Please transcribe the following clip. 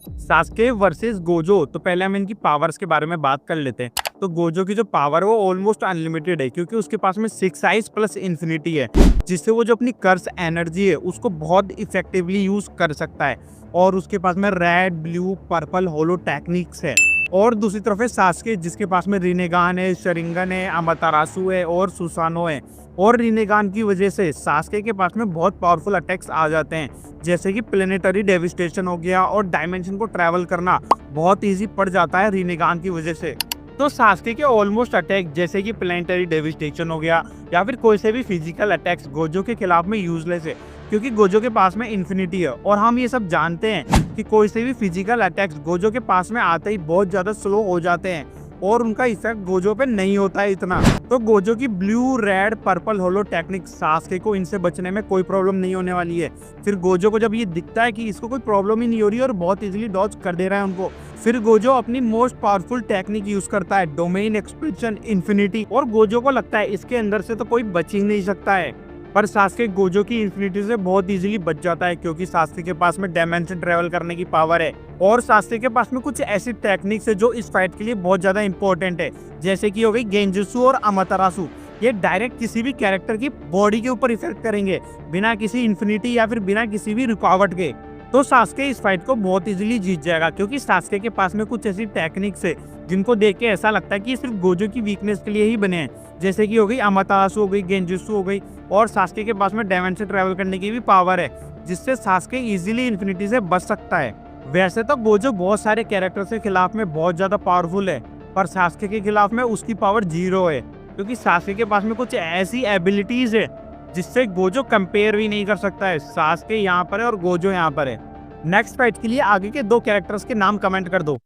Sasuke versus Gojo. तो पहले हम इनकी पावर्स के बारे में बात कर लेते हैं। तो गोजो की जो पावर है वो ऑलमोस्ट अनलिमिटेड है, क्योंकि उसके पास में 6 आइज प्लस इन्फिनिटी है, जिससे वो जो अपनी कर्स एनर्जी है उसको बहुत इफेक्टिवली यूज कर सकता है। और उसके पास में रेड, ब्लू, पर्पल होलो टेक्निक्स है। और दूसरी तरफ है सास्के, जिसके पास में रिनेगान है, शरिंगन है, अमातेरासु है और सुसानो है। और रिनेगान की वजह से सास्के के पास में बहुत पावरफुल अटैक्स आ जाते हैं, जैसे कि प्लेनेटरी डेविस्टेशन हो गया, और डायमेंशन को ट्रैवल करना बहुत इजी पड़ जाता है रिनेगान की वजह से। तो सास्के के ऑलमोस्ट अटैक जैसे कि प्लेनेटरी डेविस्टेशन हो गया या फिर कोई से भी फिजिकल अटैक्स गोजो के खिलाफ में यूजलेस है, क्योंकि गोजो के पास में इन्फिनिटी है। और हम ये सब जानते हैं कि कोई से भी फिजिकल अटैक्स गोजो के पास में आते ही बहुत ज्यादा स्लो हो जाते हैं और उनका इफेक्ट गोजो पे नहीं होता है इतना। तो गोजो की ब्लू, रेड, पर्पल होलो टेक्निक सास्के को इनसे बचने में कोई प्रॉब्लम नहीं होने वाली है। फिर गोजो को जब ये दिखता है कि इसको कोई प्रॉब्लम ही नहीं हो रही और बहुत इजीली डॉज कर दे रहा है उनको, फिर गोजो अपनी मोस्ट पावरफुल टेक्निक यूज करता है, डोमेन एक्सपेंशन इन्फिनिटी। और गोजो को लगता है इसके अंदर से तो कोई बच ही नहीं सकता है, पर सास्के गोजो की इन्फिनिटी से बहुत इजीली बच जाता है, क्योंकि सास्के के पास में डायमेंशन ट्रेवल करने की पावर है। और सास्के के पास में कुछ ऐसी टेक्निक्स है जो इस फाइट के लिए बहुत ज्यादा इंपॉर्टेंट है, जैसे कि हो गई गेंजुत्सु और अमातेरासु। ये डायरेक्ट किसी भी कैरेक्टर की बॉडी के ऊपर इफेक्ट करेंगे, बिना किसी इन्फिनिटी या फिर बिना किसी भी रुकावट के। तो सास्के इस फाइट को बहुत इजीली जीत जाएगा, क्योंकि सास्के के पास में कुछ ऐसी टेक्निक्स है जिनको देख के ऐसा लगता है कि सिर्फ गोजो की वीकनेस के लिए ही बने हैं, जैसे कि हो गई अमातेरासु, हो गई गेंजुत्सु, हो गई। और सास्के के पास में डायमेंशन ट्रैवल करने की भी पावर है, जिससे सास्के इजीली इन्फिनिटी से बच सकता है। वैसे तो गोजो बहुत सारे कैरेक्टर्स के खिलाफ में बहुत ज्यादा पावरफुल है, पर सास्के के खिलाफ में उसकी पावर 0 है, क्योंकि सास्के के पास में कुछ ऐसी एबिलिटीज है जिससे गोजो कंपेयर भी नहीं कर सकता है। सास्के यहाँ पर है और गोजो यहाँ पर है। नेक्स्ट फाइट के लिए आगे के 2 कैरेक्टर्स के नाम कमेंट कर दो।